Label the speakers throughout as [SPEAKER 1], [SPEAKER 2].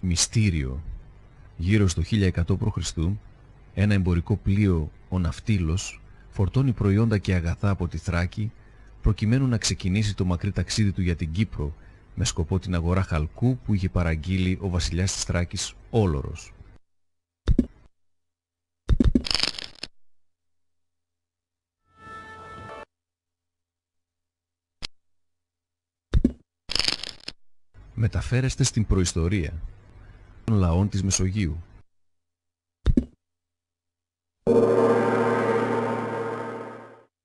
[SPEAKER 1] Μυστήριο. Γύρω στο 1100 π.Χ. ένα εμπορικό πλοίο, ο Ναυτίλος, φορτώνει προϊόντα και αγαθά από τη Θράκη προκειμένου να ξεκινήσει το μακρύ ταξίδι του για την Κύπρο με σκοπό την αγορά χαλκού που είχε παραγγείλει ο βασιλιάς της Θράκης Όλωρος. Μεταφέρεστε στην προϊστορία των λαών της Μεσογείου.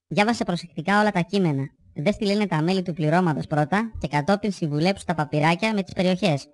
[SPEAKER 2] Διάβασε προσεκτικά όλα τα κείμενα. Δες τι λένε τα μέλη του πληρώματος πρώτα και κατόπιν συμβουλέψου τα παπειράκια με τις περιοχές.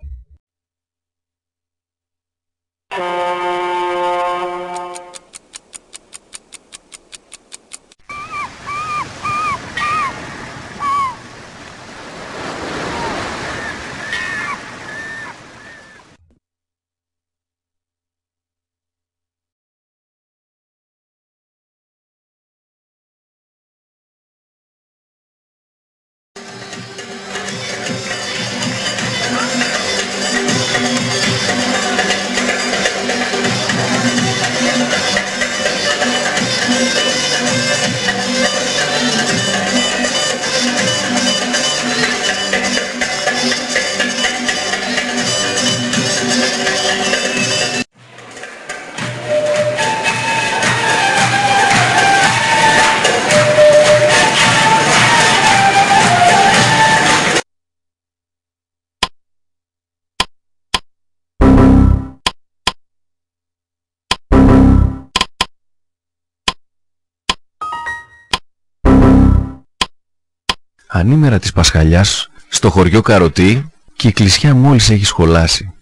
[SPEAKER 1] Ανήμερα της Πασχαλιάς, στο χωριό Καροτή, και η εκκλησιά μόλις έχει σχολάσει.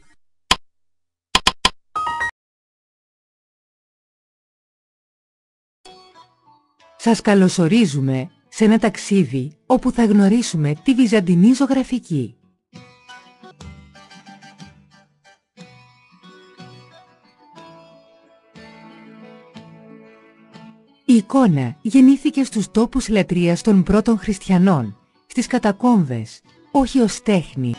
[SPEAKER 3] Σας καλωσορίζουμε σε ένα ταξίδι όπου θα γνωρίσουμε τη βυζαντινή ζωγραφική. Η εικόνα γεννήθηκε στους τόπους λατρείας των πρώτων χριστιανών, στις κατακόμβες, όχι ως τέχνη.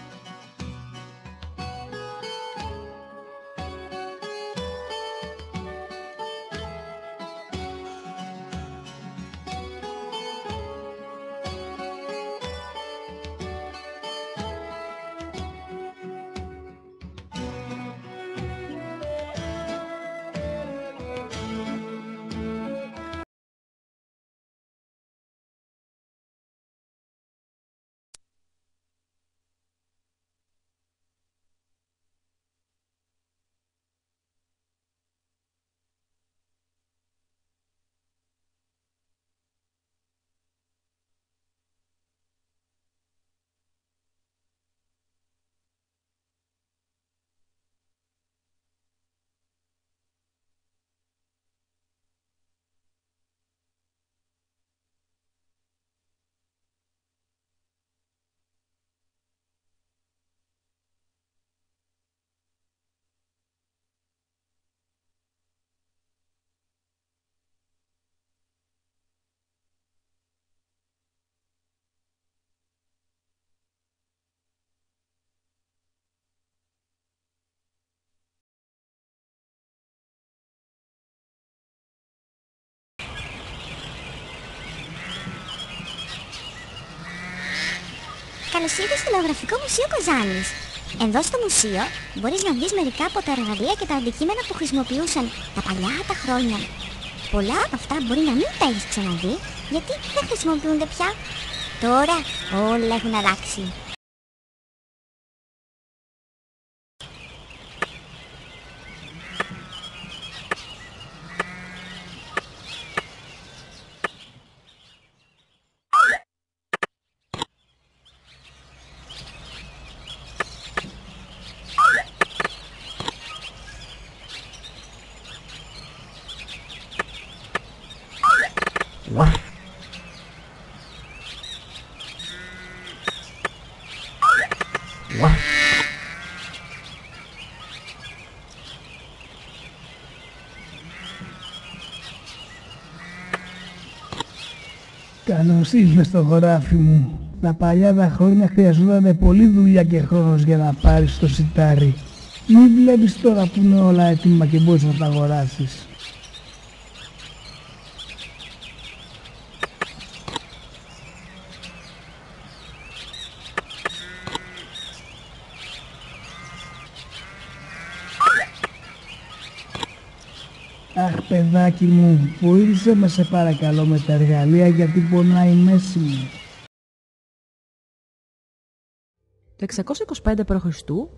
[SPEAKER 4] Καλώς ήρθες στο Λεωγραφικό Μουσείο Κοζάνης. Εδώ στο μουσείο μπορείς να βρεις μερικά από τα εργαλεία και τα αντικείμενα που χρησιμοποιούσαν τα παλιά τα χρόνια. Πολλά από αυτά μπορεί να μην τα έχεις ξαναδεί, γιατί δεν χρησιμοποιούνται πια. Τώρα όλα έχουν αλλάξει.
[SPEAKER 5] Καλώς ήρθες στο χωράφι μου. Τα παλιά τα χρόνια χρειαζόταν πολλή δουλειά και χρόνος για να πάρεις το σιτάρι. Μην βλέπεις τώρα που είναι όλα έτοιμα και μπορείς να τα αγοράσεις. Αχ, παιδάκι μου, βοήθησε με σε παρακαλώ με τα εργαλεία γιατί πονάει η μέση μου.
[SPEAKER 3] Το 625 π.Χ.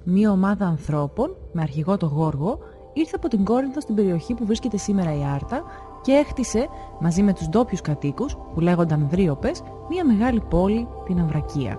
[SPEAKER 3] μία ομάδα ανθρώπων, με αρχηγό το Γόργο, ήρθε από την Κόρινθο στην περιοχή που βρίσκεται σήμερα η Άρτα και έχτισε, μαζί με τους ντόπιους κατοίκους, που λέγονταν Δρίωπες, μία μεγάλη πόλη, την Αμβρακία.